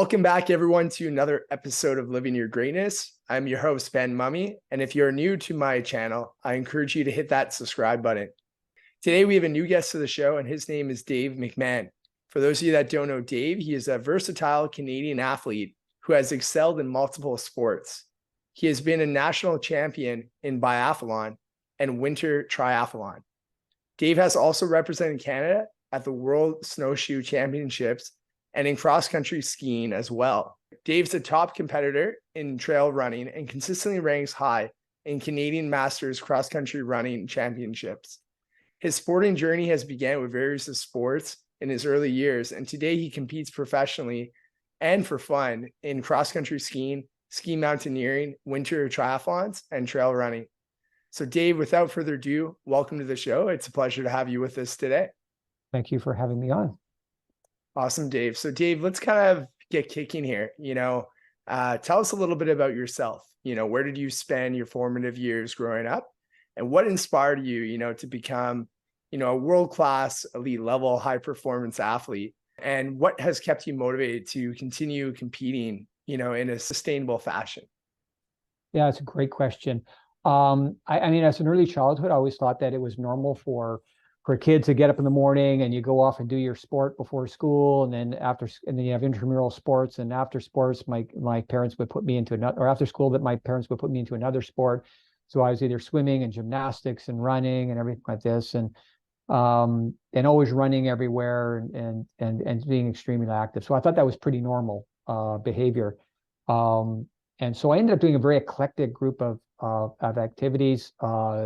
Welcome back, everyone, to another episode of Living Your Greatness. I'm your host, Ben Mummy, and if you're new to my channel, I encourage you to hit that subscribe button. Today, we have a new guest to the show, and his name is Dave McMahon. For those of you that don't know Dave, he is a versatile Canadian athlete who has excelled in multiple sports. He has been a national champion in biathlon and winter triathlon. Dave has also represented Canada at the World Snowshoe Championships and in cross-country skiing as well. Dave's a top competitor in trail running and consistently ranks high in Canadian Masters cross-country running championships. His sporting journey has begun with various sports in his early years, and today he competes professionally and for fun in cross-country skiing, ski mountaineering, winter triathlons, and trail running. So Dave, without further ado, welcome to the show. It's a pleasure to have you with us today. Thank you for having me on. Awesome, Dave. So Dave, let's kind of get kicking here. Tell us a little bit about yourself. Where did you spend your formative years growing up, and what inspired you, to become, a world-class, elite level, high performance athlete? And what has kept you motivated to continue competing, in a sustainable fashion? Yeah, it's a great question. I mean, as an early childhood, I always thought that it was normal for kids to get up in the morning and you go off and do your sport before school, and then you have intramural sports, and after sports, my parents would put me into another, or after school, that my parents would put me into another sport. So I was either swimming and gymnastics and running and everything like this, and always running everywhere and being extremely active. So I thought that was pretty normal behavior. And so I ended up doing a very eclectic group of activities,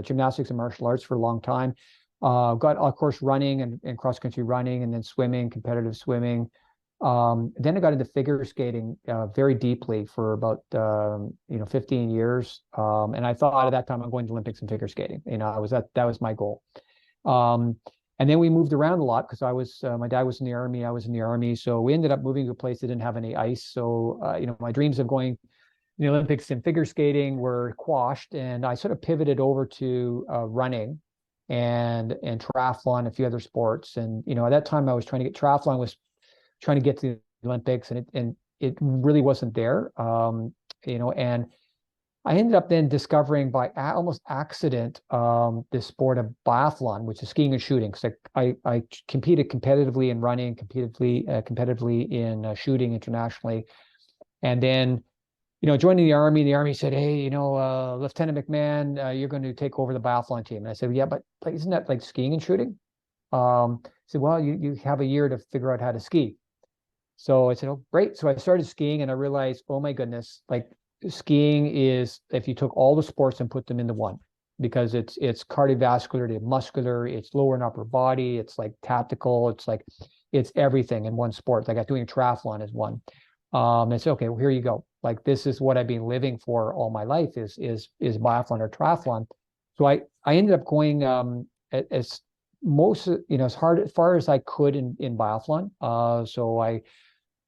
gymnastics and martial arts for a long time. Got, of course, running and cross-country running, and then swimming, competitive swimming. Then I got into figure skating very deeply for about 15 years. And I thought at that time I'm going to Olympics in figure skating. That was my goal. And then we moved around a lot because my dad was in the Army, I was in the Army. So we ended up moving to a place that didn't have any ice. So, my dreams of going the Olympics in figure skating were quashed, and I sort of pivoted over to running and triathlon, a few other sports. And at that time I was trying to get to the Olympics, and it really wasn't there. And I ended up then discovering by almost accident this sport of biathlon, which is skiing and shooting. So I competed competitively in running, competitively in shooting internationally, and then joining the Army said, hey, Lieutenant McMahon, you're going to take over the biathlon team. And I said, yeah, but isn't that like skiing and shooting? I said, well, you have a year to figure out how to ski. So I said, oh, great. So I started skiing, and I realized, oh my goodness, like skiing is, if you took all the sports and put them into one, because it's cardiovascular to muscular, it's lower and upper body, it's like tactical, it's everything in one sport. Like doing a triathlon is one. And so, okay, well, here you go. Like, this is what I've been living for all my life is biathlon or triathlon. So I ended up going as far as I could in biathlon. So I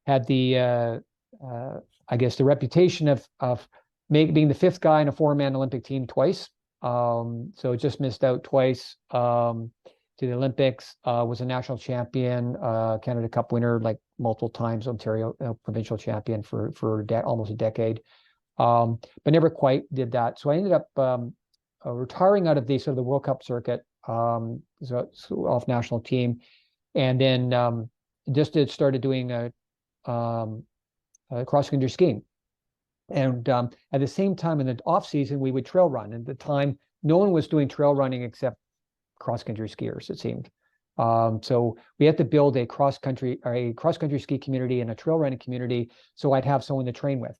had the reputation of being the fifth guy in a 4-man Olympic team twice. So just missed out twice to the Olympics. Was a national champion, Canada Cup winner like multiple times, Ontario provincial champion for almost a decade, but never quite did that. So I ended up retiring out of the World Cup circuit, so off national team, and then started doing cross-country skiing. And at the same time, in the off season, we would trail run. And at the time, no one was doing trail running except cross-country skiers, it seemed. So we had to build a cross-country ski community and a trail running community, so I'd have someone to train with.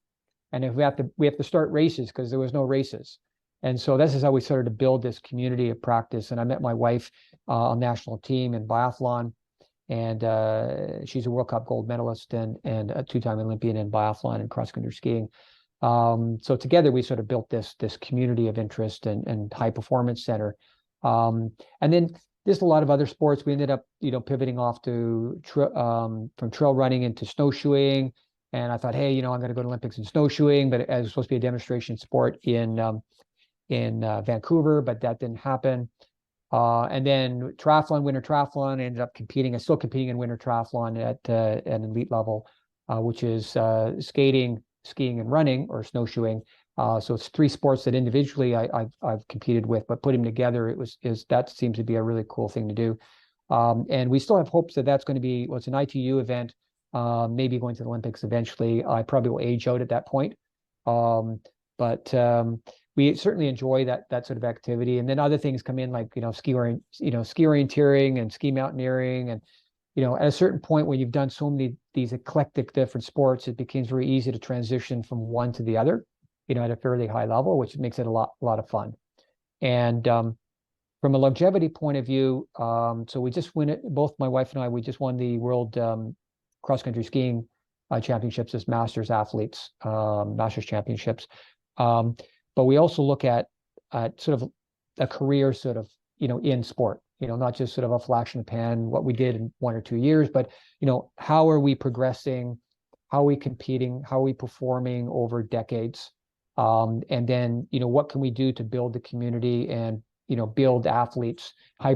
And if we have to start races, because there was no races. And so this is how we started to build this community of practice. And I met my wife on national team in biathlon, and she's a World Cup gold medalist and a 2-time Olympian in biathlon and cross-country skiing. So together we sort of built this community of interest and high performance center. And then there's a lot of other sports. We ended up, pivoting off to from trail running into snowshoeing. And I thought, hey, I'm going to go to Olympics in snowshoeing, but it was supposed to be a demonstration sport in Vancouver, but that didn't happen. And then triathlon, winter triathlon, I ended up competing. I'm still competing in winter triathlon at an elite level. which is skating, skiing, and running, or snowshoeing. So it's three sports that individually I've competed with, but putting them together, that seems to be a really cool thing to do. And we still have hopes that that's going to be, well, it's an ITU event, maybe going to the Olympics eventually. I probably will age out at that point. But we certainly enjoy that sort of activity. And then other things come in, like, ski orienteering and ski mountaineering. And, at a certain point when you've done so many these eclectic different sports, it becomes very easy to transition from one to the other, at a fairly high level, which makes it a lot of fun. And from a longevity point of view, so we just win it. Both my wife and I, we just won the World Cross-Country Skiing Championships as Masters athletes, Masters Championships. But we also look at sort of a career sort of, in sport, not just sort of a flash in the pan, what we did in 1 or 2 years, but, how are we progressing? How are we competing? How are we performing over decades? And then, what can we do to build the community and, build athletes,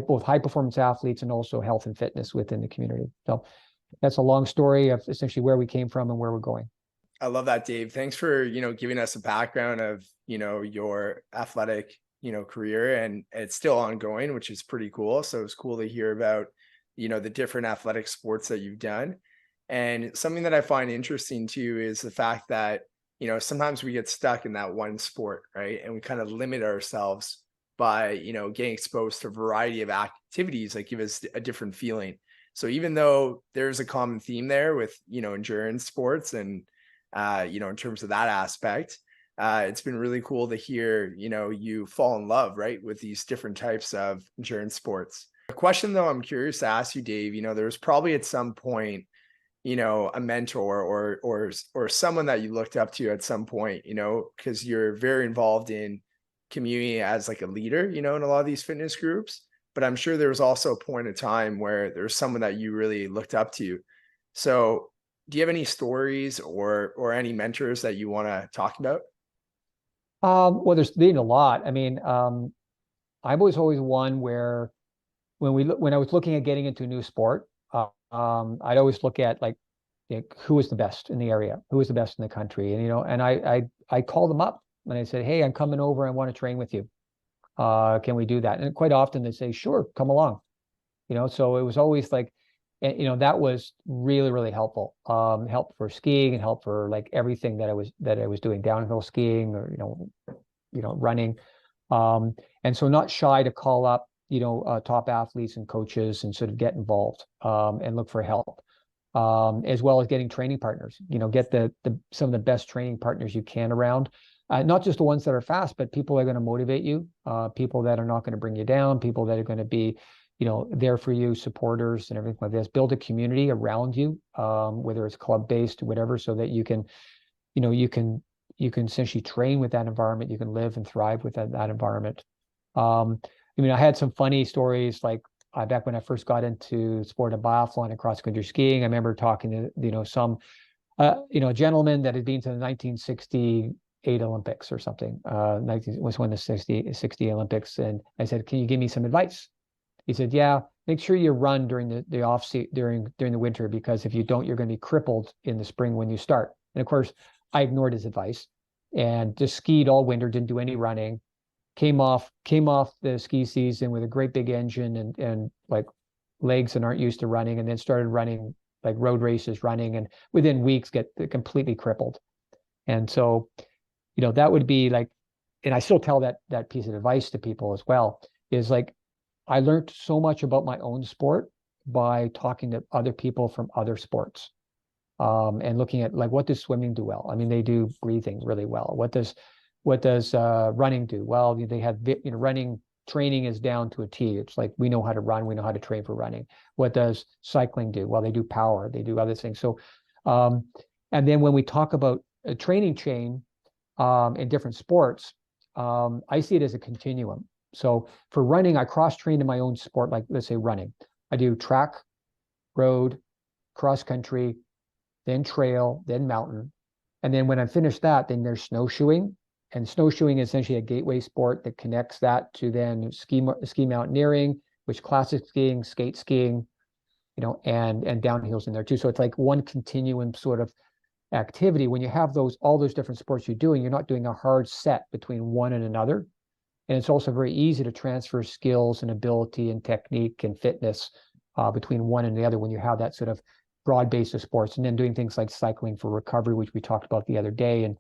both high performance athletes and also health and fitness within the community. So that's a long story of essentially where we came from and where we're going. I love that, Dave. Thanks for, giving us a background of, your athletic, career, and it's still ongoing, which is pretty cool. So it's cool to hear about, the different athletic sports that you've done. And something that I find interesting too is the fact that, sometimes we get stuck in that one sport, right? And we kind of limit ourselves by, getting exposed to a variety of activities that give us a different feeling. So even though there's a common theme there with, endurance sports and, in terms of that aspect, it's been really cool to hear, you fall in love, right, with these different types of endurance sports. A question though, I'm curious to ask you, Dave, there was probably at some point, a mentor or someone that you looked up to at some point, because you're very involved in community as like a leader, in a lot of these fitness groups. But I'm sure there was also a point in time where there's someone that you really looked up to. So do you have any stories or any mentors that you want to talk about? Well, there's been a lot. I mean, I was always one where when I was looking at getting into a new sport, I'd always look at like who was the best in the area, who was the best in the country, and and I called them up and I said, hey, I'm coming over. I want to train with you. Can we do that? And quite often they say, sure, come along. So it was always like, and, that was really, really helpful. Help for skiing and help for like everything that I was doing, downhill skiing or running. And so not shy to call up top athletes and coaches and sort of get involved and look for help, as well as getting training partners. Get some of the best training partners you can around. Not just the ones that are fast, but people that are going to motivate you, people that are not going to bring you down, people that are going to be, there for you, supporters and everything like this. Build a community around you, whether it's club-based or whatever, so that you can essentially train with that environment. You can live and thrive with that environment. I had some funny stories, like back when I first got into sport of biathlon and cross-country skiing. I remember talking to, some, a gentleman that had been to the 1968 Olympics or something. Was when the 60 Olympics. And I said, can you give me some advice? He said, yeah, make sure you run during the off season, during the winter, because if you don't, you're going to be crippled in the spring when you start. And of course, I ignored his advice and just skied all winter, didn't do any running. Came off the ski season with a great big engine and like legs that aren't used to running, and then started running like road races, and within weeks get completely crippled. And so, that would be like, and I still tell that piece of advice to people as well, is like, I learned so much about my own sport by talking to other people from other sports, and looking at like, what does swimming do well? I mean, they do breathing really well. What does running do? Well, they have, running training is down to a T. It's like, we know how to run, we know how to train for running. What does cycling do? Well, they do power, they do other things. So, and then when we talk about a training chain in different sports, I see it as a continuum. So for running, I cross-train in my own sport, like let's say running. I do track, road, cross country, then trail, then mountain. And then when I finish that, then there's snowshoeing. And snowshoeing is essentially a gateway sport that connects that to then ski mountaineering, which classic skiing, skate skiing, and downhill's in there too. So it's like one continuum sort of activity. When you have all those different sports you're doing, you're not doing a hard set between one and another. And it's also very easy to transfer skills and ability and technique and fitness between one and the other when you have that sort of broad base of sports. And then doing things like cycling for recovery, which we talked about the other day. And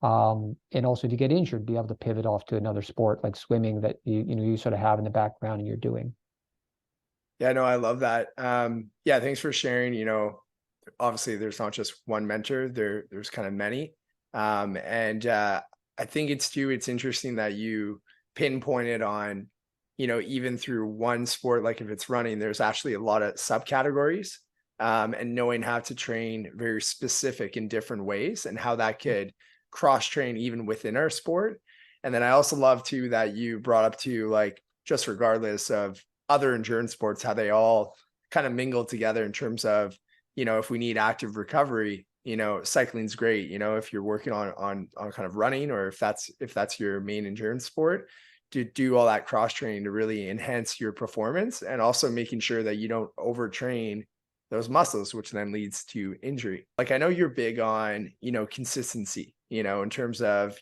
also if you get injured, be able to pivot off to another sport like swimming that you sort of have in the background and you're doing. Yeah, no, I love that. Yeah, thanks for sharing. Obviously there's not just one mentor, there's kind of many. I think it's interesting that you pinpointed on, even through one sport, like if it's running, there's actually a lot of subcategories, and knowing how to train very specific in different ways and how that could cross train even within our sport. And then I also love too that you brought up too, like just regardless of other endurance sports, how they all kind of mingle together in terms of, if we need active recovery, cycling's great. If you're working on kind of running, or if that's your main endurance sport, to do all that cross training to really enhance your performance, and also making sure that you don't overtrain those muscles, which then leads to injury. Like I know you're big on, consistency, in terms of,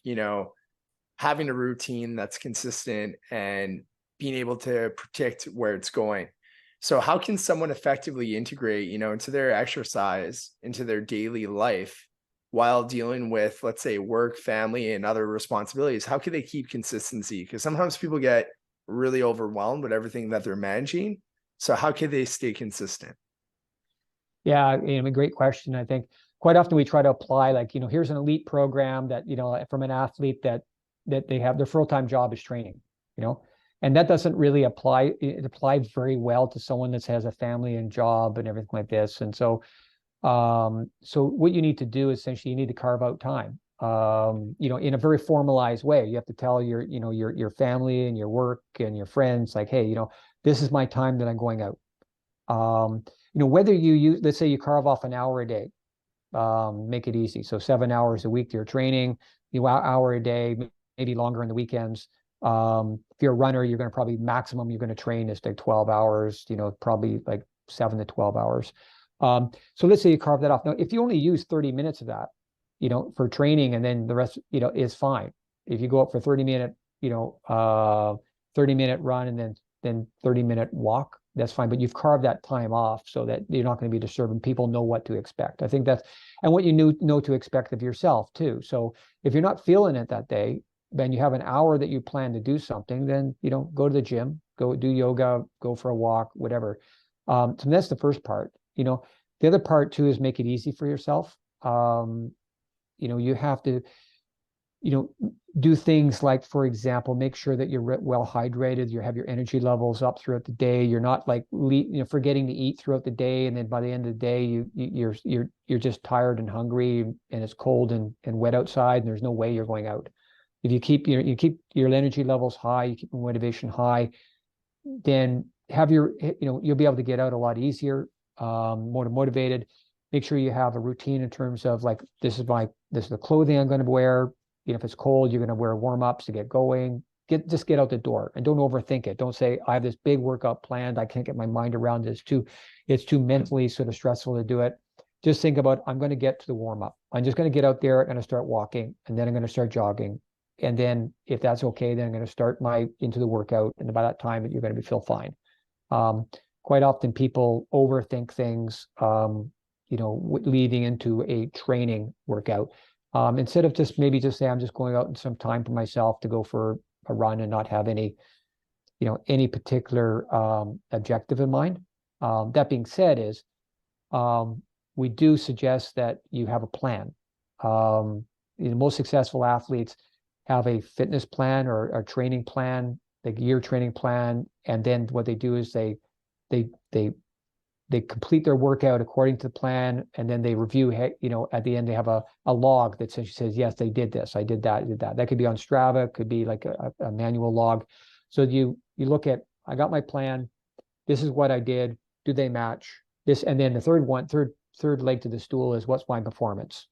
having a routine that's consistent and being able to predict where it's going. So how can someone effectively integrate, into their exercise, into their daily life while dealing with, let's say, work, family, and other responsibilities? How can they keep consistency? Because sometimes people get really overwhelmed with everything that they're managing. So how can they stay consistent? Yeah, a great question. I think quite often we try to apply like, here's an elite program that, from an athlete that they have their full-time job is training, and that doesn't really apply. It applies very well to someone that has a family and job and everything like this. And so what you need to do is essentially you need to carve out time, in a very formalized way. You have to tell your family and your work and your friends, like, hey, this is my time that I'm going out. Whether let's say you carve off an hour a day, make it easy. So 7 hours a week you're training, hour a day, maybe longer on the weekends. If you're a runner, you're going to probably maximum you're going to train is like 12 hours, probably like 7 to 12 hours. So let's say you carve that off. Now, if you only use 30 minutes of that, for training, and then the rest, is fine. If you go up for 30-minute, 30-minute run and then 30-minute walk, that's fine. But you've carved that time off so that you're not going to be disturbing. People know what to expect. I think and what you know to expect of yourself too. So if you're not feeling it that day, then you have an hour that you plan to do something, then, go to the gym, go do yoga, go for a walk, whatever. So that's the first part. The other part too is make it easy for yourself. You have to, do things like, for example, make sure that you're well hydrated, you have your energy levels up throughout the day. You're not like, forgetting to eat throughout the day. And then by the end of the day, you're just tired and hungry and it's cold and wet outside and there's no way you're going out. If you keep your energy levels high, you keep your motivation high, then you'll be able to get out a lot easier, more motivated. Make sure you have a routine in terms of like, this is the clothing I'm going to wear. If it's cold, you're going to wear warm-ups to get going. Just get out the door and don't overthink it. Don't say, I have this big workout planned, I can't get my mind around it. It's too mentally sort of stressful to do it. Just think about, I'm going to get to the warm-up. I'm just going to get out there, I'm going to start walking, and then I'm going to start jogging. And then if that's okay, then I'm going to start into the workout. And by that time, you're going to feel fine. Quite often people overthink things, leading into a training workout. Instead of just say, I'm just going out in some time for myself to go for a run and not have any particular objective in mind. That being said we do suggest that you have a plan. Most successful athletes have a fitness plan or a training plan, the year training plan, and then what they do is they complete their workout according to the plan, and then they review. At the end they have a log that says, yes, they did this, I did that, I did that. That could be on Strava, it could be like a manual log. So you look at, I got my plan, this is what I did, do they match this? And then the third leg to the stool is, what's my performance?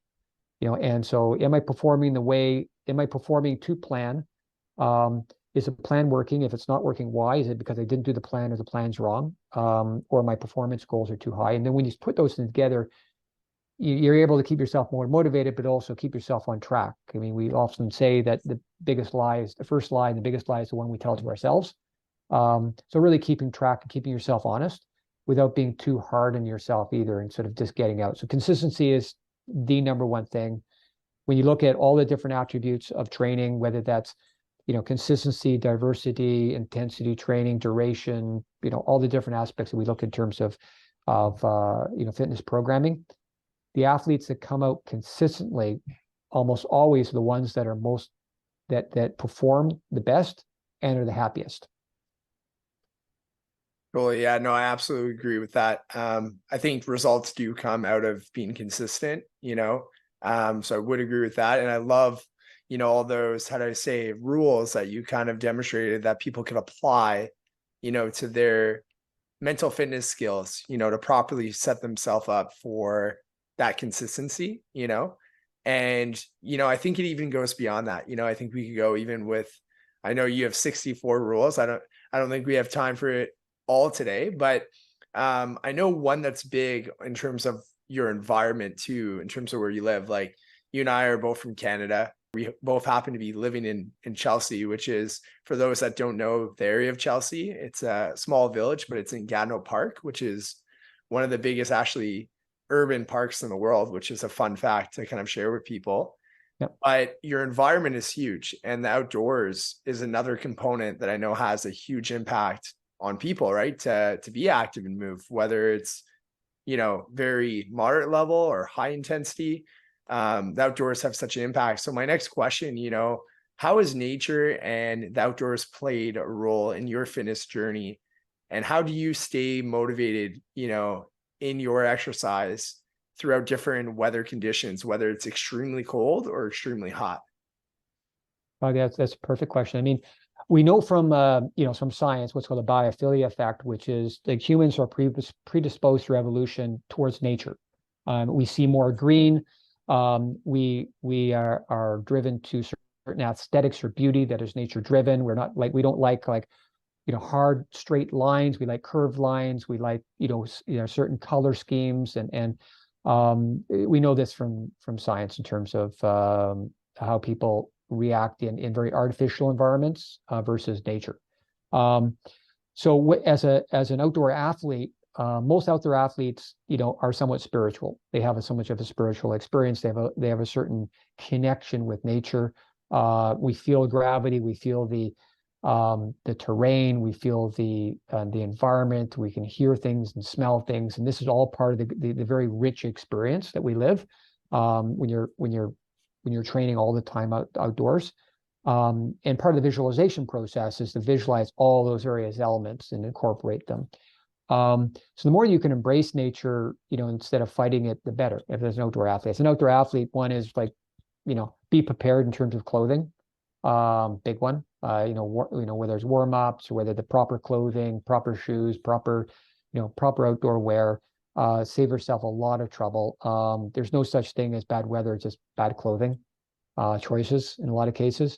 And so am I performing to plan? is the plan working? If it's not working, why? Is it because I didn't do the plan or the plan's wrong? Or my performance goals are too high? And then when you put those things together, you're able to keep yourself more motivated, but also keep yourself on track. I mean, we often say that the biggest lie is the first lie, and the biggest lie is the one we tell to ourselves. So really keeping track and keeping yourself honest without being too hard on yourself either, and sort of just getting out. So consistency is the number one thing. When you look at all the different attributes of training, whether that's, consistency, diversity, intensity, training, duration, all the different aspects that we look in terms of fitness programming, the athletes that come out consistently almost always are the ones that are most that perform the best and are the happiest. Cool. Yeah, no, I absolutely agree with that. I think results do come out of being consistent, so I would agree with that. And I love, all those, how do I say, rules that you kind of demonstrated that people can apply, to their mental fitness skills, to properly set themselves up for that consistency, and, I think it even goes beyond that. I think we could go even with, I know you have 64 rules. I don't think we have time for it all today, but I know one that's big in terms of your environment too, in terms of where you live. Like, you and I are both from Canada. We both happen to be living in Chelsea, which is, for those that don't know the area of Chelsea, it's a small village, but it's in Gatineau Park, which is one of the biggest actually urban parks in the world, which is a fun fact to kind of share with people. Yep. But your environment is huge, and the outdoors is another component that I know has a huge impact on people, right? To be active and move, whether it's, very moderate level or high intensity. The outdoors have such an impact. So my next question, how has nature and the outdoors played a role in your fitness journey? And how do you stay motivated, in your exercise throughout different weather conditions, whether it's extremely cold or extremely hot? Oh, that's a perfect question. I mean, we know from science what's called the biophilia effect, which is that humans are predisposed through evolution towards nature. We see more green. We are driven to certain aesthetics or beauty that is nature driven. We don't like hard straight lines. We like curved lines. We like certain color schemes, and we know this from science in terms of how people react in very artificial environments versus nature. So as an outdoor athlete, most outdoor athletes, are somewhat spiritual. They have so much of a spiritual experience. They have a certain connection with nature. We feel gravity. We feel the terrain. We feel the environment. We can hear things and smell things, and this is all part of the very rich experience that we live when you're training all the time outdoors. And part of the visualization process is to visualize all those various elements and incorporate them. So the more you can embrace nature, instead of fighting it, the better. If there's an outdoor athlete, as an outdoor athlete, one is be prepared in terms of clothing. Big one. Whether it's warm-ups or whether the proper clothing, proper shoes, proper outdoor wear. Save yourself a lot of trouble. There's no such thing as bad weather, it's just bad clothing choices in a lot of cases.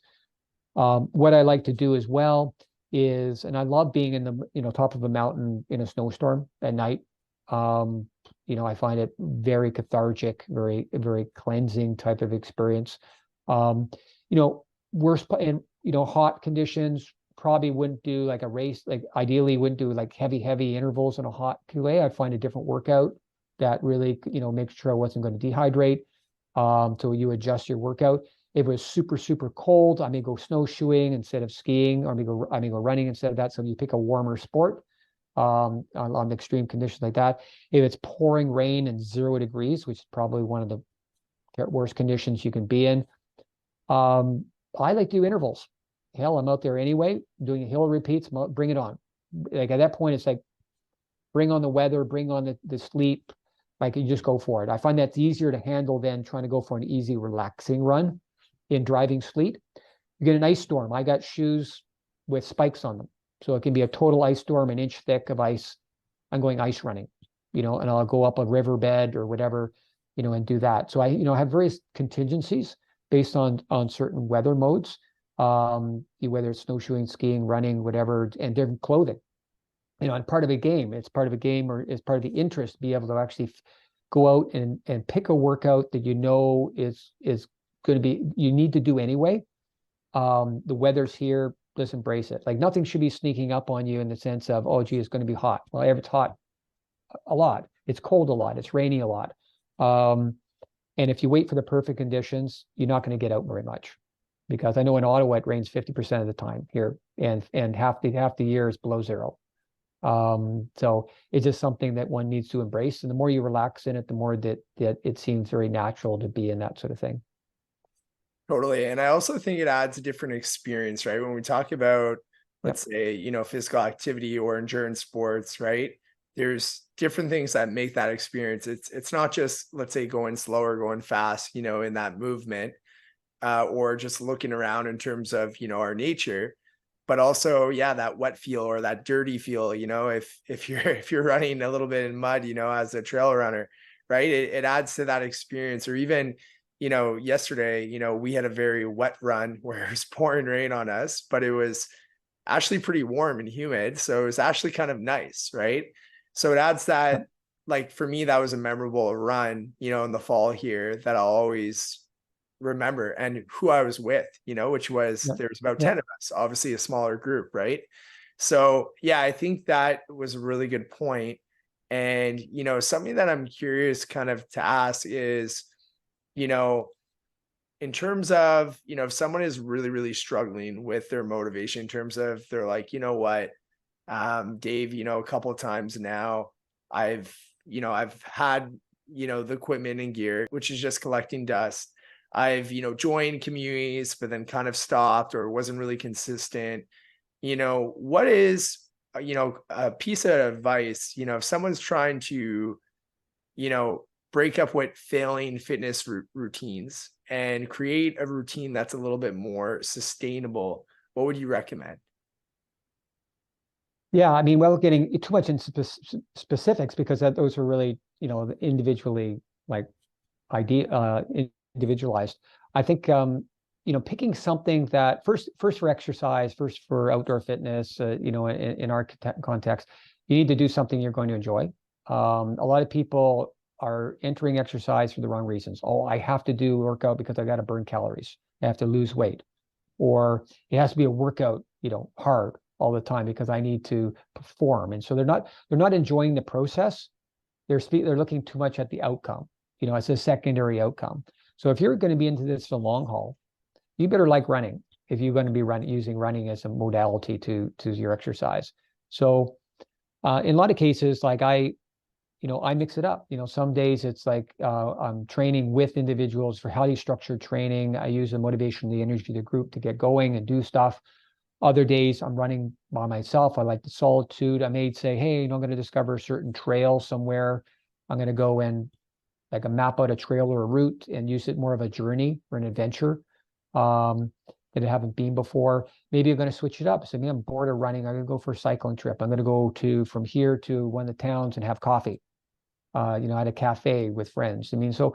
What I like to do as well is, and I love being in the top of a mountain in a snowstorm at night. I find it very cathartic, very, very cleansing type of experience. Worst in hot conditions, probably wouldn't do like a race, like ideally wouldn't do like heavy intervals in a hot QA. I'd find a different workout that really, makes sure I wasn't going to dehydrate. So you adjust your workout. If it was super, super cold, I may go snowshoeing instead of skiing, or I may go running instead of that. So you pick a warmer sport on extreme conditions like that. If it's pouring rain and 0 degrees, which is probably one of the worst conditions you can be in, I like to do intervals. Hell, I'm out there anyway, doing hill repeats, bring it on. Like at that point, it's like, bring on the weather, bring on the sleet, like you just go for it. I find that's easier to handle than trying to go for an easy, relaxing run in driving sleet. You get an ice storm. I got shoes with spikes on them. So it can be a total ice storm, an inch thick of ice. I'm going ice running, and I'll go up a riverbed or whatever, and do that. So I have various contingencies based on certain weather modes. whether it's snowshoeing, skiing, running, whatever, and different clothing. And part of a game, it's part of a game, or it's part of the interest to be able to actually go out and pick a workout that is going to be, you need to do anyway. The weather's here, let's embrace it. Like nothing should be sneaking up on you in the sense of, oh, gee, it's going to be hot. Well, it's hot a lot. It's cold a lot. It's rainy a lot. And if you wait for the perfect conditions, you're not going to get out very much. Because I know in Ottawa, it rains 50% of the time here, and half the year is below zero. So it's just something that one needs to embrace. And the more you relax in it, the more that it seems very natural to be in that sort of thing. Totally. And I also think it adds a different experience, right? When we talk about, let's say, physical activity or endurance sports, right? There's different things that make that experience. It's not just, let's say, going slower, going fast, in that movement, or just looking around in terms of, our nature, but also, that wet feel or that dirty feel, if you're running a little bit in mud, as a trail runner, right? It adds to that experience. Or even, yesterday, we had a very wet run where it was pouring rain on us, but it was actually pretty warm and humid. So it was actually kind of nice, right? So it adds that, like for me, that was a memorable run, in the fall here that I'll always remember, and who I was with, which was, there was about 10 of us, obviously a smaller group, right? So I think that was a really good point. And, something that I'm curious kind of to ask is, in terms of, if someone is really, really struggling with their motivation in terms of they're like, what, Dave, a couple of times now, I've had, the equipment and gear, which is just collecting dust. I've, joined communities, but then kind of stopped or wasn't really consistent. What is, a piece of advice, if someone's trying to, break up with failing fitness routines and create a routine that's a little bit more sustainable, what would you recommend? Yeah, I mean, without getting too much into specifics, because those are really, individually like individualized. I think, picking something that first for exercise, first for outdoor fitness, in our context, you need to do something you're going to enjoy. A lot of people are entering exercise for the wrong reasons. Oh, I have to do workout because I got to burn calories. I have to lose weight, or it has to be a workout, hard all the time because I need to perform. And so they're not enjoying the process. They're looking too much at the outcome, as a secondary outcome. So if you're going to be into this for the long haul, you better like running if you're going to be using running as a modality to your exercise. So in a lot of cases, like I mix it up. Some days it's like I'm training with individuals for highly structured training. I use the motivation, the energy of the group to get going and do stuff. Other days I'm running by myself. I like the solitude. I may say, hey, I'm going to discover a certain trail somewhere. I'm going to go and like map out a trail or a route and use it more of a journey or an adventure that I haven't been before. Maybe I'm going to switch it up. So maybe I'm bored of running. I'm going to go for a cycling trip. I'm going to go from here to one of the towns and have coffee, at a cafe with friends. I mean, so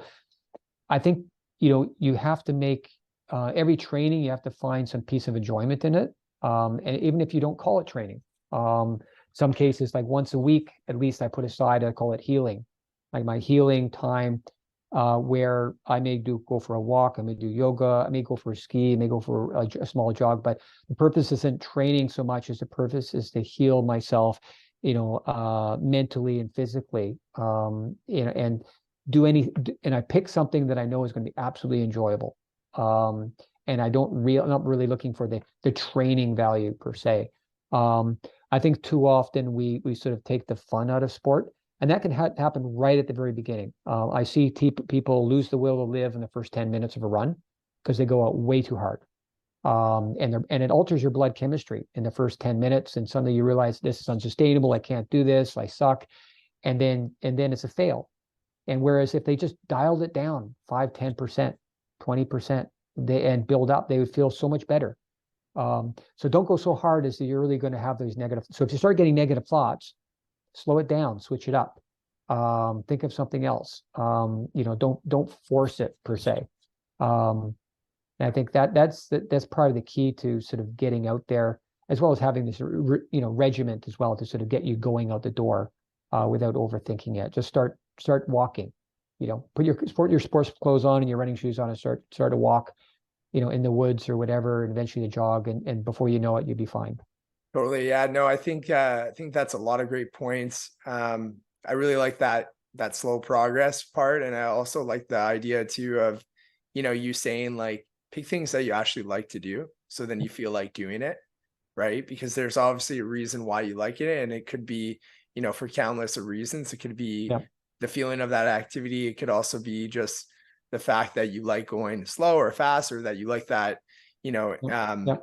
I think, you have to make every training, you have to find some piece of enjoyment in it. And even if you don't call it training, some cases, like once a week, at least I put aside, I call it healing, like my healing time, where I may go for a walk, I may do yoga, I may go for a ski, I may go for a small jog, but the purpose isn't training so much as the purpose is to heal myself, mentally and physically, and and I pick something that I know is going to be absolutely enjoyable. And I'm not really looking for the training value per se. I think too often we sort of take the fun out of sport, and that can happen right at the very beginning. I see people lose the will to live in the first 10 minutes of a run because they go out way too hard. And it alters your blood chemistry in the first 10 minutes. And suddenly you realize this is unsustainable. I can't do this. I suck. And then it's a fail. And whereas if they just dialed it down 5, 10%, 20%, and build up, they would feel so much better. So don't go so hard as you're really going to have those negative. So if you start getting negative thoughts, slow it down, switch it up. Think of something else. Don't force it per se. And I think that's part of the key to sort of getting out there, as well as having this, regiment as well to sort of get you going out the door without overthinking it. Just start walking, put your sports clothes on and your running shoes on and start to walk, in the woods or whatever, and eventually to jog. And before you know it, you'll be fine. Totally. Yeah, no, I think that's a lot of great points. I really like that slow progress part. And I also like the idea too of, you saying like, pick things that you actually like to do. So then you feel like doing it, right? Because there's obviously a reason why you like it. And it could be, for countless of reasons. It could be Yeah. the feeling of that activity. It could also be just the fact that you like going slow or fast, or that you like that, Yeah.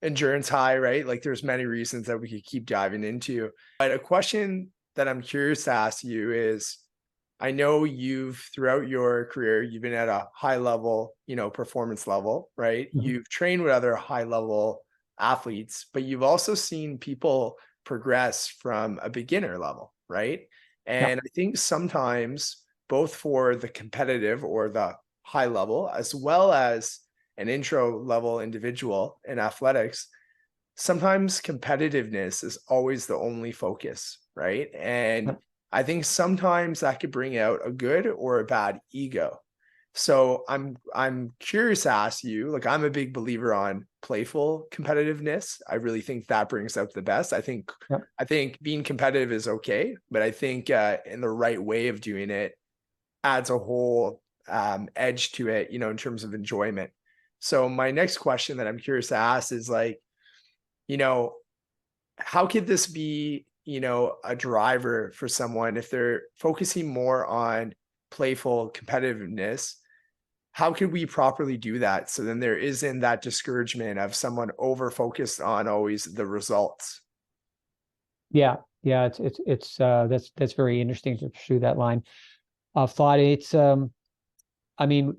endurance high, right? Like there's many reasons that we could keep diving into. But a question that I'm curious to ask you is, I know throughout your career, you've been at a high level, performance level, right? Mhm. You've trained with other high level athletes, but you've also seen people progress from a beginner level, right? Yeah. And I think sometimes both for the competitive or the high level, as well as an intro level individual in athletics, sometimes competitiveness is always the only focus, right? And Yeah. I think sometimes that could bring out a good or a bad ego. So I'm curious to ask you, like, I'm a big believer on playful competitiveness. I really think that brings out the best. Yeah. I think being competitive is okay, but I think in the right way of doing it adds a whole edge to it, in terms of enjoyment. So my next question that I'm curious to ask is like, you know, how could this be, a driver for someone if they're focusing more on playful competitiveness? How could we properly do that so then there isn't that discouragement of someone over focused on always the results? Yeah. Yeah. That's very interesting to pursue that line of thought. I mean,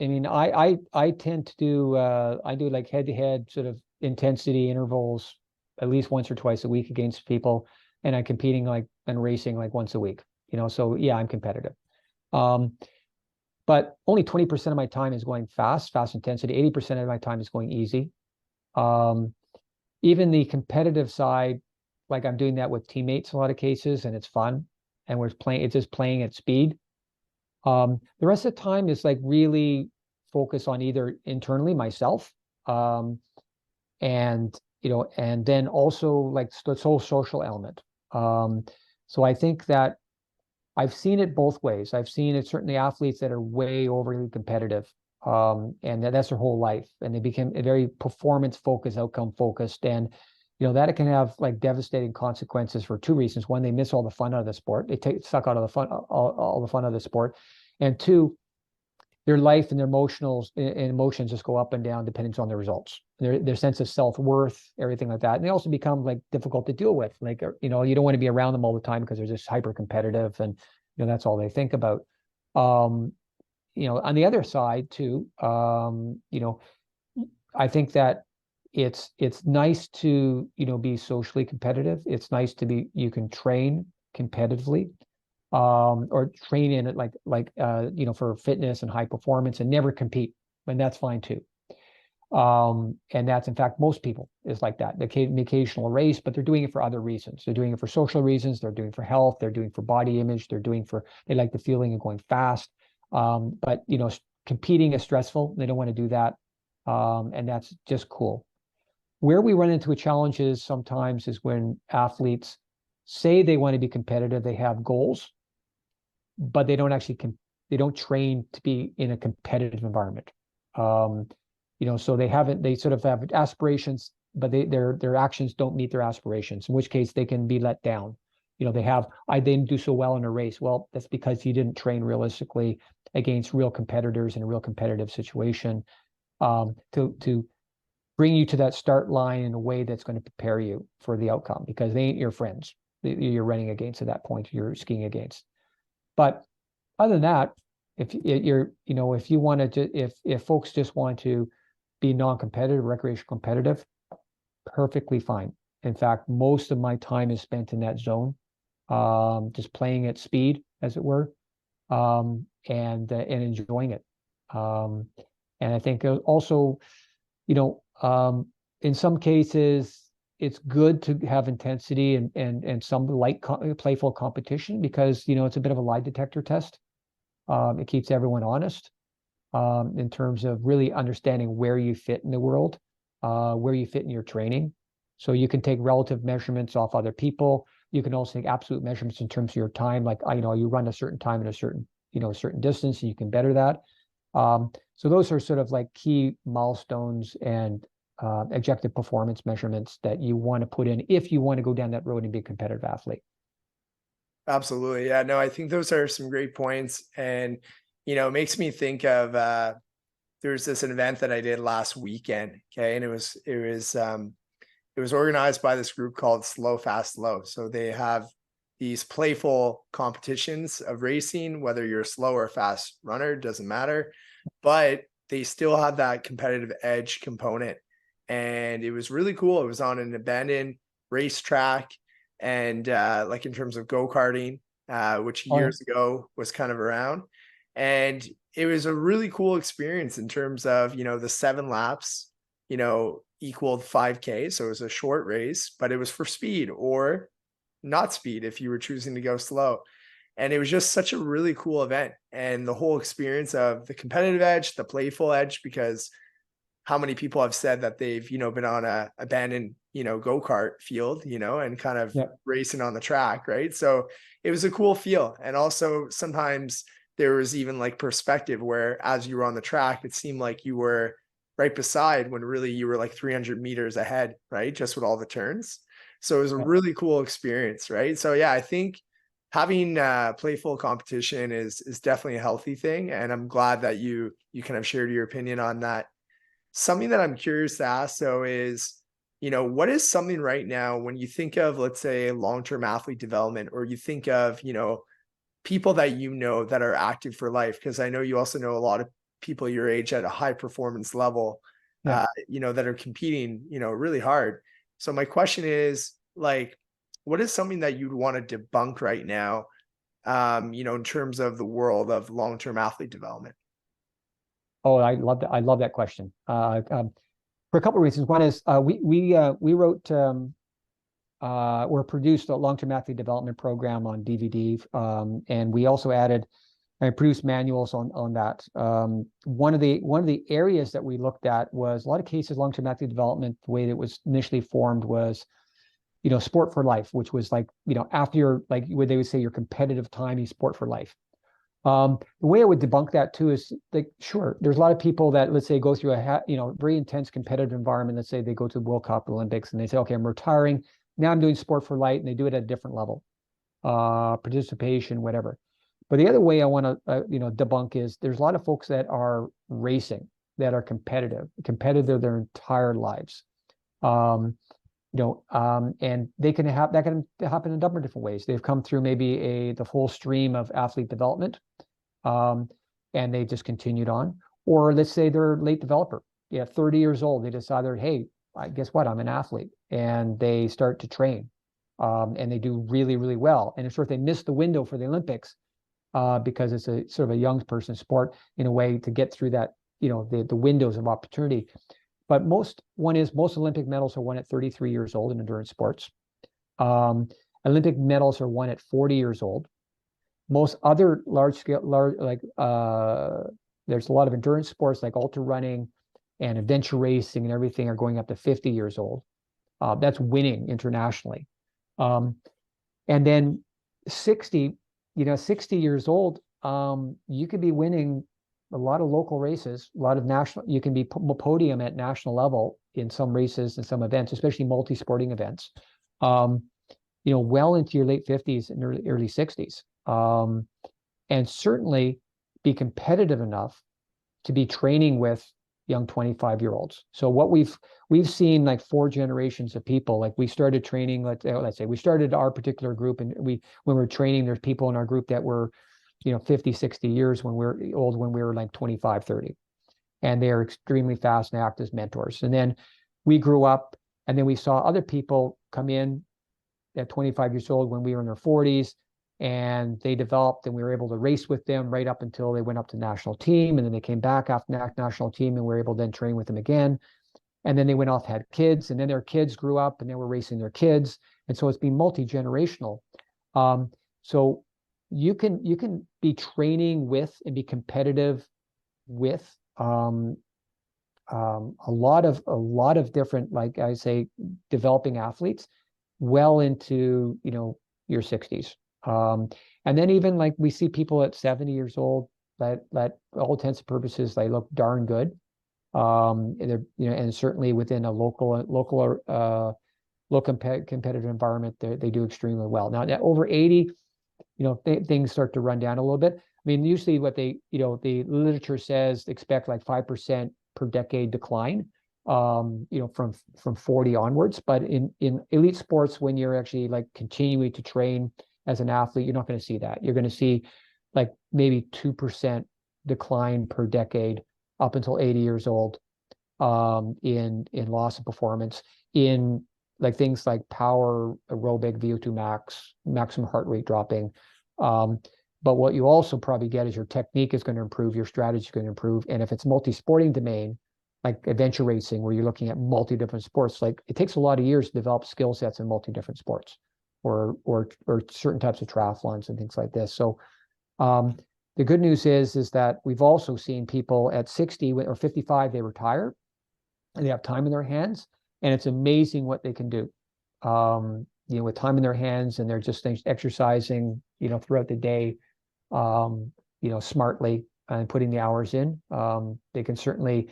I tend to do I do like head to head sort of intensity intervals at least once or twice a week against people, and I'm competing and racing like once a week. So yeah, I'm competitive. Um, but only 20% of my time is going fast intensity. 80% of my time is going easy. Um, Even the competitive side, like I'm doing that with teammates a lot of cases, and it's fun, and it's just playing at speed. The rest of the time is like really focus on either internally myself, um, and then also like the whole social element. Um, so I think that I've seen it both ways. I've seen it certainly athletes that are way overly competitive, and that's their whole life, and they become very performance focused, outcome focused, and that it can have like devastating consequences for two reasons. One, they miss all the fun out of the sport. They suck out of the fun, all the fun out of the sport, and two, their life and their emotions just go up and down depending on the results. Their sense of self-worth, everything like that. And they also become like difficult to deal with. Like, you don't want to be around them all the time because they're just hyper competitive, and that's all they think about. Um, on the other side too, I think that it's nice to, be socially competitive. It's nice to be, you can train competitively, or train in it for fitness and high performance and never compete, and that's fine too. And that's in fact most people is like that. They can occasional race, but they're doing it for other reasons. They're doing it for social reasons. They're doing it for health. They're doing it for body image. They like the feeling of going fast. But competing is stressful. They don't want to do that. And that's just cool. Where we run into a challenge is sometimes is when athletes say they want to be competitive, they have goals, but they don't train to be in a competitive environment. So they sort of have aspirations, but their actions don't meet their aspirations, in which case they can be let down. I didn't do so well in a race. Well, that's because you didn't train realistically against real competitors in a real competitive situation, to bring you to that start line in a way that's going to prepare you for the outcome, because they ain't your friends you're running against at that point, you're skiing against. But other than that, if you want to, if folks just want to be non-competitive, recreational competitive, perfectly fine. In fact, most of my time is spent in that zone, just playing at speed, as it were, and enjoying it. And I think also, in some cases, it's good to have intensity and some light playful competition because, it's a bit of a lie detector test. It keeps everyone honest in terms of really understanding where you fit in the world, where you fit in your training. So you can take relative measurements off other people. You can also take absolute measurements in terms of your time. Like, you run a certain time in a certain distance, and you can better that. So those are sort of like key milestones and objective performance measurements that you want to put in if you want to go down that road and be a competitive athlete. Absolutely. Yeah, no, I think those are some great points. And, it makes me think of there's this event that I did last weekend. Okay. And it was organized by this group called Slow, Fast, Low. So they have these playful competitions of racing, whether you're a slow or fast runner, doesn't matter, but they still have that competitive edge component. And it was really cool. It was on an abandoned racetrack, and like in terms of go-karting, which years ago was kind of around. And it was a really cool experience in terms of, the 7 laps, equaled 5K. So it was a short race, but it was for speed or not speed if you were choosing to go slow. And it was just such a really cool event. And the whole experience of the competitive edge, the playful edge, because how many people have said that they've, been on a abandoned, go-kart field, and kind of racing on the track. Right. So it was a cool feel. And also sometimes there was even like perspective where as you were on the track, it seemed like you were right beside when really you were like 300 meters ahead, right? Just with all the turns. So it was a really cool experience, right? So yeah, I think having playful competition is definitely a healthy thing. And I'm glad that you kind of shared your opinion on that. Something that I'm curious to ask though is, what is something right now when you think of, let's say, long-term athlete development, or you think of, people that that are active for life? Because I know you also know a lot of people your age at a high performance level, that are competing, really hard. So my question is, like, what is something that you'd want to debunk right now, in terms of the world of long-term athlete development? Oh, I love that. I love that question. For a couple of reasons. One is we wrote or produced a long-term athlete development program on DVD, and we also added and produced manuals on that. One of the areas that we looked at was a lot of cases long-term athlete development. The way that it was initially formed was, sport for life, which was like, after your, like what they would say, your competitive time, you sport for life. The way I would debunk that too is like, sure, there's a lot of people that, let's say, go through a very intense competitive environment. Let's say they go to the World Cup, Olympics, and they say, okay, I'm retiring. Now I'm doing sport for life, and they do it at a different level, participation, whatever. But the other way I want to, debunk is there's a lot of folks that are racing, that are competitive their entire lives. And they can have, that can happen in a number of different ways. They've come through maybe the full stream of athlete development, and they just continued on. Or let's say they're a late developer. 30 years old, they decided, hey, guess what? I'm an athlete, and they start to train, and they do really, really well. And of course, they miss the window for the Olympics because it's a sort of a young person sport in a way to get through that, the windows of opportunity. But most Olympic medals are won at 33 years old in endurance sports. Olympic medals are won at 40 years old. Most other there's a lot of endurance sports like ultra running and adventure racing and everything are going up to 50 years old. That's winning internationally. And then 60 years old, you could be winning a lot of local races, a lot of you can be podium at national level in some races and some events, especially multi-sporting events, well into your late 50s and early 60s. And certainly be competitive enough to be training with young 25-year-olds. So what we've seen like 4 generations of people. Like we started training, let's say we started our particular group, and when we were training, there's people in our group that were 50, 60 years when we were like 25, 30. And they're extremely fast and act as mentors. And then we grew up, and then we saw other people come in at 25 years old when we were in our 40s, and they developed, and we were able to race with them right up until they went up to national team, and then they came back after national team, and we were able to then train with them again. And then they went off, had kids, and then their kids grew up, and they were racing their kids, and so it's been multi-generational. So you can be training with and be competitive with a lot of different, like I say, developing athletes well into your 60s. And then even like we see people at 70 years old that all intents and purposes they look darn good. And they're and certainly within a local competitive environment, they do extremely well. Now over 80, things start to run down a little bit. I mean, usually what the literature says expect like 5% per decade decline, from 40 onwards. But in elite sports, when you're actually like continuing to train as an athlete, you're not going to see that. You're going to see like maybe 2% decline per decade up until 80 years old, in loss of performance in like things like power aerobic, VO2 max, maximum heart rate dropping. But what you also probably get is your technique is going to improve, your strategy is going to improve. And if it's multi-sporting domain, like adventure racing, where you're looking at multi-different sports, like it takes a lot of years to develop skill sets in multi-different sports or certain types of triathlons and things like this. So the good news is that we've also seen people at 60 or 55, they retire and they have time in their hands, and it's amazing what they can do. With time in their hands, and they're just exercising, throughout the day, smartly and putting the hours in. They can certainly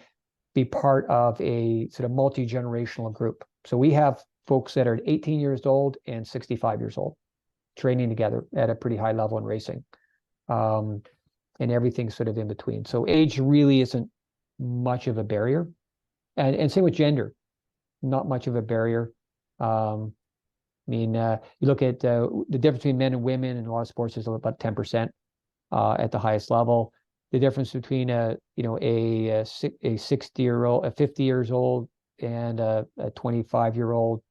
be part of a sort of multi-generational group. So we have folks that are 18 years old and 65 years old training together at a pretty high level in racing, and everything sort of in between. So age really isn't much of a barrier, and same with gender, not much of a barrier. You look at the difference between men and women in a lot of sports is about 10% at the highest level. The difference between a 60-year-old, a 50 years old, and a 25-year-old,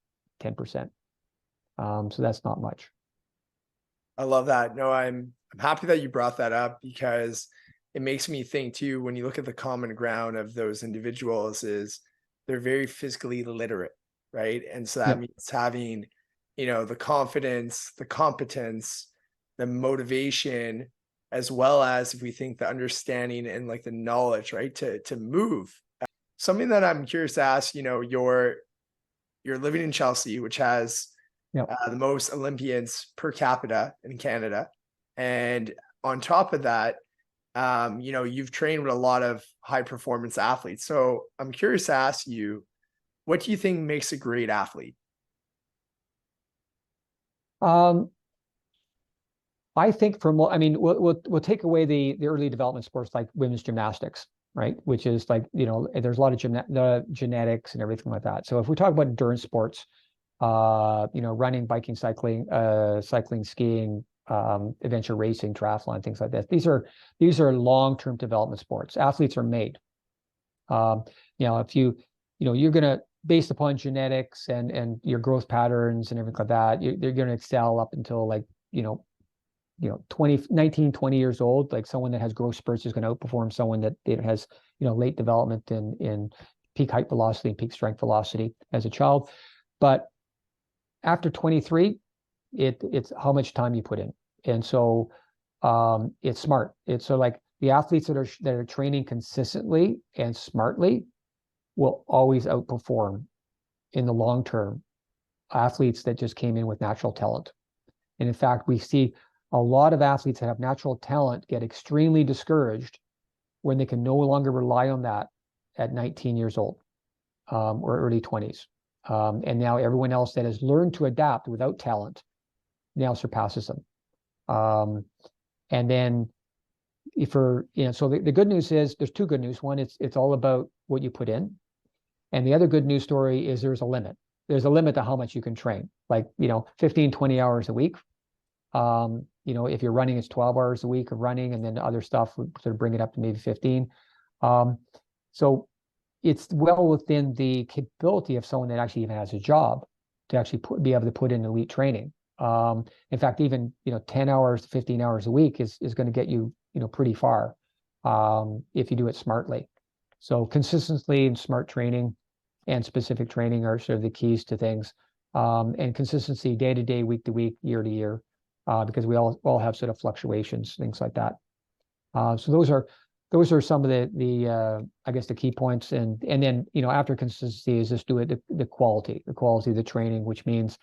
10%. So that's not much. I love that. No, I'm happy that you brought that up, because it makes me think too, when you look at the common ground of those individuals, is they're very physically literate, right? And so that means having, the confidence, the competence, the motivation, as well as, if we think, the understanding and like the knowledge, right, to move. Something that I'm curious to ask, you're living in Chelsea, which has the most Olympians per capita in Canada. And on top of that, you've trained with a lot of high performance athletes. So I'm curious to ask you, what do you think makes a great athlete? I think we'll take away the early development sports like women's gymnastics, right? Which is like, there's a lot of the genetics and everything like that. So if we talk about endurance sports, running, biking, cycling, skiing, adventure racing, triathlon, things like that. These are long-term development sports. Athletes are made. If you're gonna, based upon genetics and your growth patterns and everything like that, they're gonna excel up until like 19, 20 years old. Like someone that has growth spurts is going to outperform someone that has late development in peak height velocity and peak strength velocity as a child. But after 23, it's how much time you put in. And so it's smart. It's so like the athletes that are training consistently and smartly will always outperform in the long term athletes that just came in with natural talent. And in fact, we see a lot of athletes that have natural talent get extremely discouraged when they can no longer rely on that at 19 years old, or early 20s. And now everyone else that has learned to adapt without talent now surpasses them. And then so the good news is, there's two good news. One, it's all about what you put in. And the other good news story is there's a limit. There's a limit to how much you can train, like, 15, 20 hours a week. If you're running, it's 12 hours a week of running, and then other stuff would sort of bring it up to maybe 15. So it's well within the capability of someone that actually even has a job to actually be able to put in elite training. In fact, even 10 hours, 15 hours a week is going to get you pretty far if you do it smartly. So consistency and smart training and specific training are sort of the keys to things. And consistency day to day, week to week, year to year, because we all have sort of fluctuations, things like that. So those are some of the I guess the key points. And then after consistency is just do it the quality of the training, which means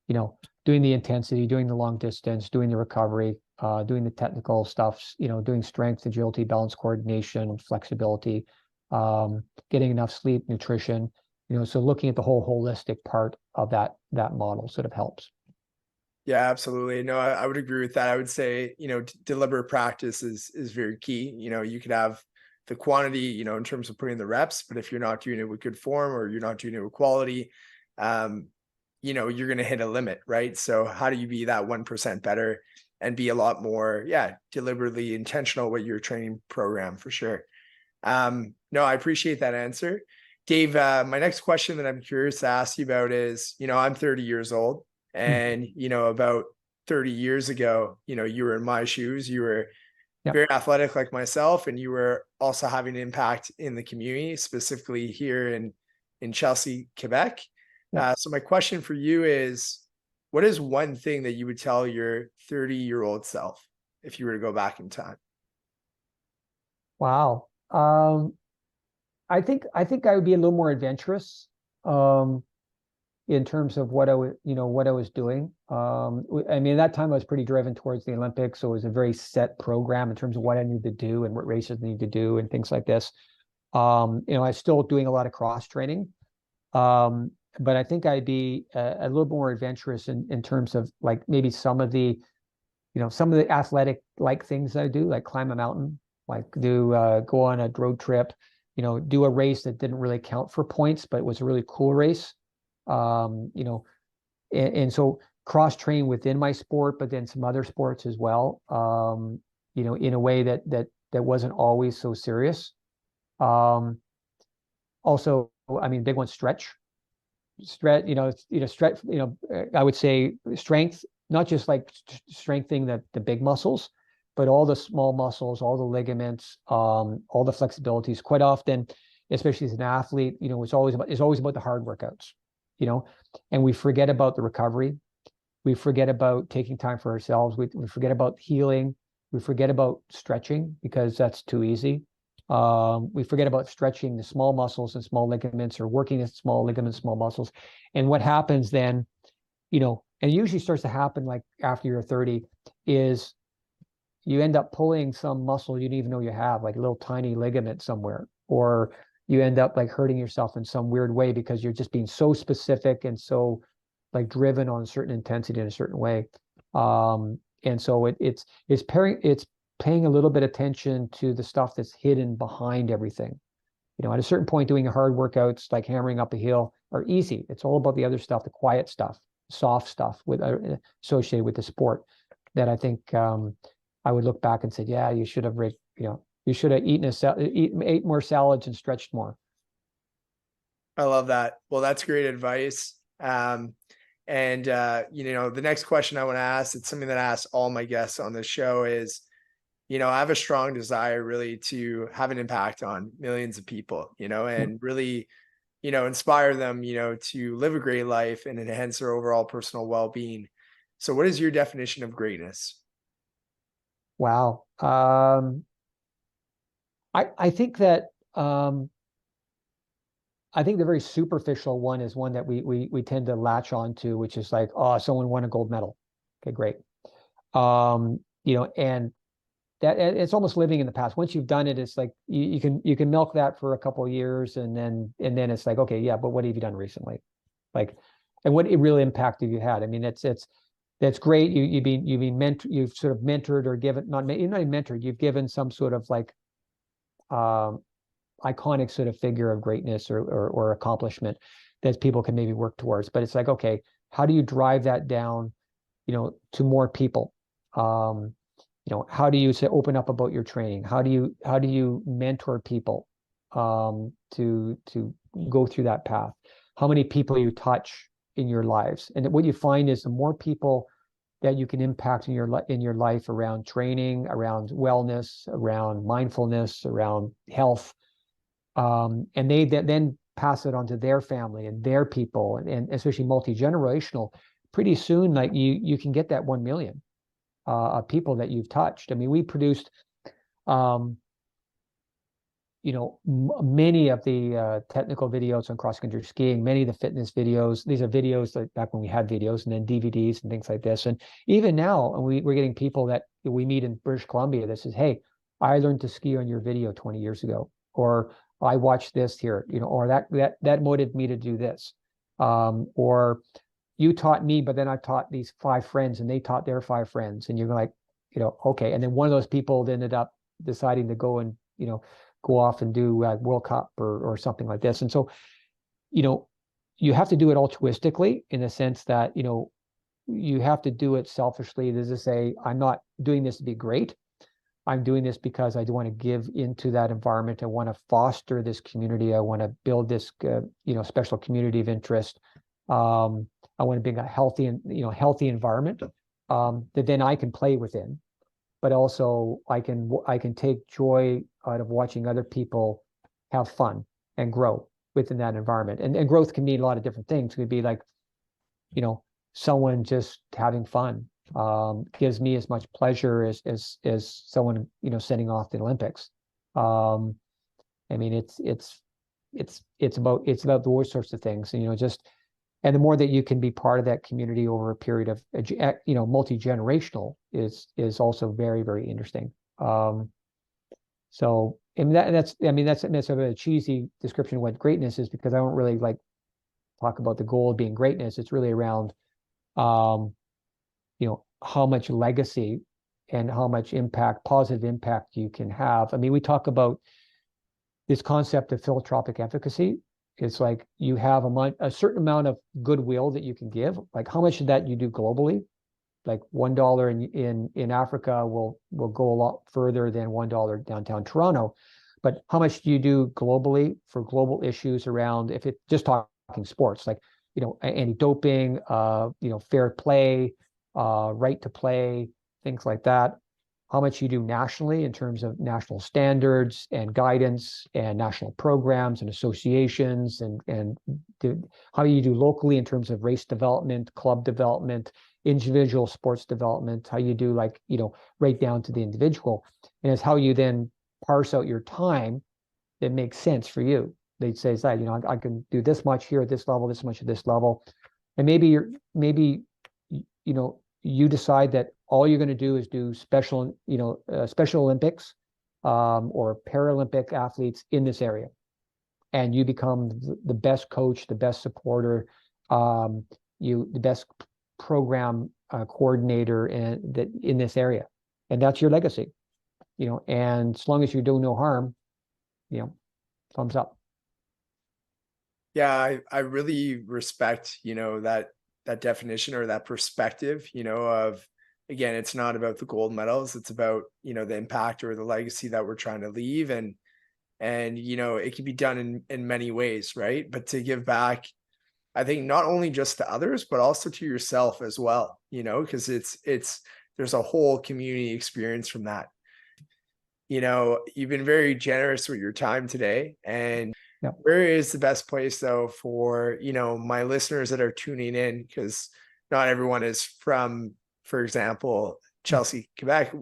doing the intensity, doing the long distance, doing the recovery, doing the technical stuff, doing strength, agility, balance, coordination, flexibility, getting enough sleep, nutrition, so looking at the whole holistic part of that model sort of helps. Yeah, absolutely. No, I would agree with that. I would say, deliberate practice is very key. You could have the quantity, in terms of putting the reps, but if you're not doing it with good form or you're not doing it with quality, you're going to hit a limit, right? So how do you be that 1% better and be a lot more, deliberately intentional with your training program for sure. No, I appreciate that answer. Dave, my next question that I'm curious to ask you about is, I'm 30 years old. And, about 30 years ago, you were in my shoes, you were very athletic like myself, and you were also having an impact in the community, specifically here in Chelsea, Quebec. So my question for you is, what is one thing that you would tell your 30-year-old self if you were to go back in time? Wow. I think I would be a little more adventurous. In terms of what I was doing. I mean, at that time I was pretty driven towards the Olympics. So it was a very set program in terms of what I needed to do and what races I need to do and things like this. I was still doing a lot of cross training. But I think I'd be a little more adventurous in terms of like maybe some of the athletic like things I do, like climb a mountain, like go on a road trip, do a race that didn't really count for points, but it was a really cool race. And so cross train within my sport, but then some other sports as well, in a way that wasn't always so serious. Also, I mean, big one, stretch, stretch, I would say strength, not just like strengthening the big muscles, but all the small muscles, all the ligaments, all the flexibilities. Quite often, especially as an athlete, it's always about the hard workouts. And we forget about the recovery. We forget about taking time for ourselves. We forget about healing. We forget about stretching because that's too easy. We forget about stretching the small muscles and small ligaments, or working the small ligaments, small muscles. And what happens then, and it usually starts to happen like after you're 30, is you end up pulling some muscle you didn't even know you have, like a little tiny ligament somewhere, or you end up like hurting yourself in some weird way because you're just being so specific and so like driven on a certain intensity in a certain way. And so it's paying a little bit of attention to the stuff that's hidden behind everything. At a certain point, doing hard workouts like hammering up a hill are easy. It's all about the other stuff, the quiet stuff, soft stuff associated with the sport that I think I would look back and say, yeah, you should have you should have ate more salads and stretched more. I love that. Well, that's great advice. The next question I want to ask, it's something that I ask all my guests on this show is, I have a strong desire really to have an impact on millions of people, and really, inspire them, to live a great life and enhance their overall personal well-being. So what is your definition of greatness? Wow. I think that I think the very superficial one is one that we tend to latch on to, which is like, oh, someone won a gold medal. Okay, great. And that it's almost living in the past. Once you've done it, it's like you can milk that for a couple of years, and then it's like, okay, yeah, but what have you done recently? Like, and what real impact have you had? I mean, that's great. You've been you've sort of mentored or given, you're not even mentored, you've given some sort of like iconic sort of figure of greatness or accomplishment that people can maybe work towards. But it's like, okay, how do you drive that down, to more people? How do you open up about your training? How do you mentor people to go through that path? How many people you touch in your lives? And what you find is the more people that you can impact in your life around training, around wellness, around mindfulness, around health. And they then pass it on to their family and their people, and especially multi-generational. Pretty soon, like you can get that 1 million of people that you've touched. I mean, we produced many of the technical videos on cross-country skiing, many of the fitness videos. These are videos like back when we had videos, and then DVDs and things like this. And even now, and we're getting people that we meet in British Columbia that says, hey, I learned to ski on your video 20 years ago, or I watched this here, or that motivated me to do this. Or you taught me, but then I taught these 5 friends and they taught their 5 friends. And you're like, okay. And then one of those people ended up deciding to go and, go off and do World Cup or something like this. And so, you have to do it altruistically in the sense that, you have to do it selfishly. There's to say, I'm not doing this to be great. I'm doing this because I do want to give into that environment. I want to foster this community. I want to build this, special community of interest. I want to bring a healthy environment that then I can play within, but also I can take joy out of watching other people have fun and grow within that environment. And growth can mean a lot of different things. It could be like, someone just having fun gives me as much pleasure as someone, setting off the Olympics. I mean, it's about those sorts of things, and and the more that you can be part of that community over a period of, multi-generational is also very, very interesting. So, and that's sort of a cheesy description of what greatness is, because I don't really like talk about the goal of being greatness. It's really around, how much legacy and how much positive impact you can have. I mean, we talk about this concept of philanthropic efficacy. It's like you have a certain amount of goodwill that you can give. Like how much of that you do globally, like $1 in Africa will go a lot further than $1 downtown Toronto. But how much do you do globally for global issues around, if it's just talking sports, like, anti-doping, fair play, right to play, things like that. How much you do nationally in terms of national standards and guidance and national programs and associations, and how you do locally in terms of race development, club development, individual sports development, how you do right down to the individual. And it's how you then parse out your time that makes sense for you. They'd say, I can do this much here at this level, this much at this level. And maybe you decide that all you're going to do is do special Olympics or Paralympic athletes in this area. And you become the best coach, the best supporter, the best program coordinator in this area. And that's your legacy, and as long as you do no harm, thumbs up. Yeah, I really respect, that definition or that perspective, of, again, it's not about the gold medals. It's about, the impact or the legacy that we're trying to leave. And, it can be done in many ways, right? But to give back, I think not only just to others, but also to yourself as well, because there's a whole community experience from that. You've been very generous with your time today. And Yep. Where is the best place though for, my listeners that are tuning in? Because not everyone is from, for example, Chelsea, Quebec.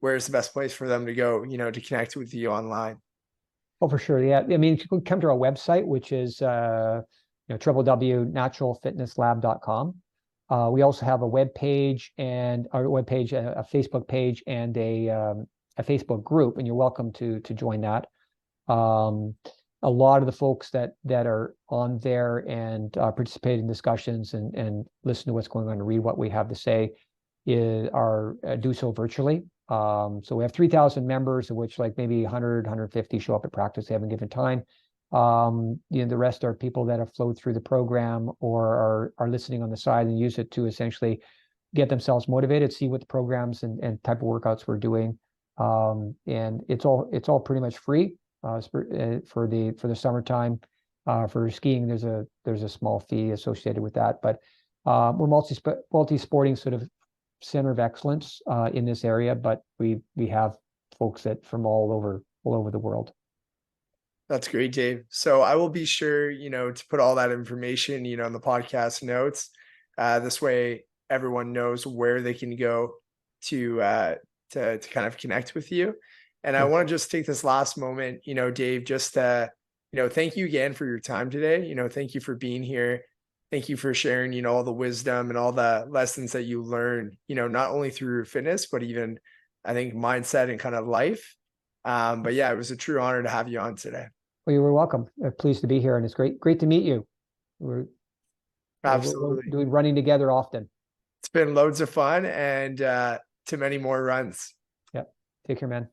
Where's the best place for them to go, to connect with you online? Oh, for sure. Yeah. I mean, you can come to our website, which is www.naturalfitnesslab.com. We also have a web page and a Facebook page, and a Facebook group, and you're welcome to join that. A lot of the folks that are on there and participate in discussions and listen to what's going on and read what we have to say do so virtually. So we have 3,000 members, of which like maybe 100, 150 show up at practice at any given time. The rest are people that have flowed through the program or are listening on the side and use it to essentially get themselves motivated, see what the programs and type of workouts we're doing. And it's all pretty much free. For the summertime. For skiing, there's a small fee associated with that, but we're multi-sporting sort of center of excellence in this area, but we have folks that from all over the world. That's great, Dave. So I will be sure, to put all that information, in the podcast notes. This way everyone knows where they can go to kind of connect with you. And I want to just take this last moment, Dave, just to, thank you again for your time today. Thank you for being here. Thank you for sharing, all the wisdom and all the lessons that you learned, not only through fitness, but even I think mindset and kind of life. But yeah, it was a true honor to have you on today. Well, you were welcome. Pleased to be here, and it's great to meet you. Absolutely. We're doing running together often. It's been loads of fun, and to many more runs. Yep. Take care, man.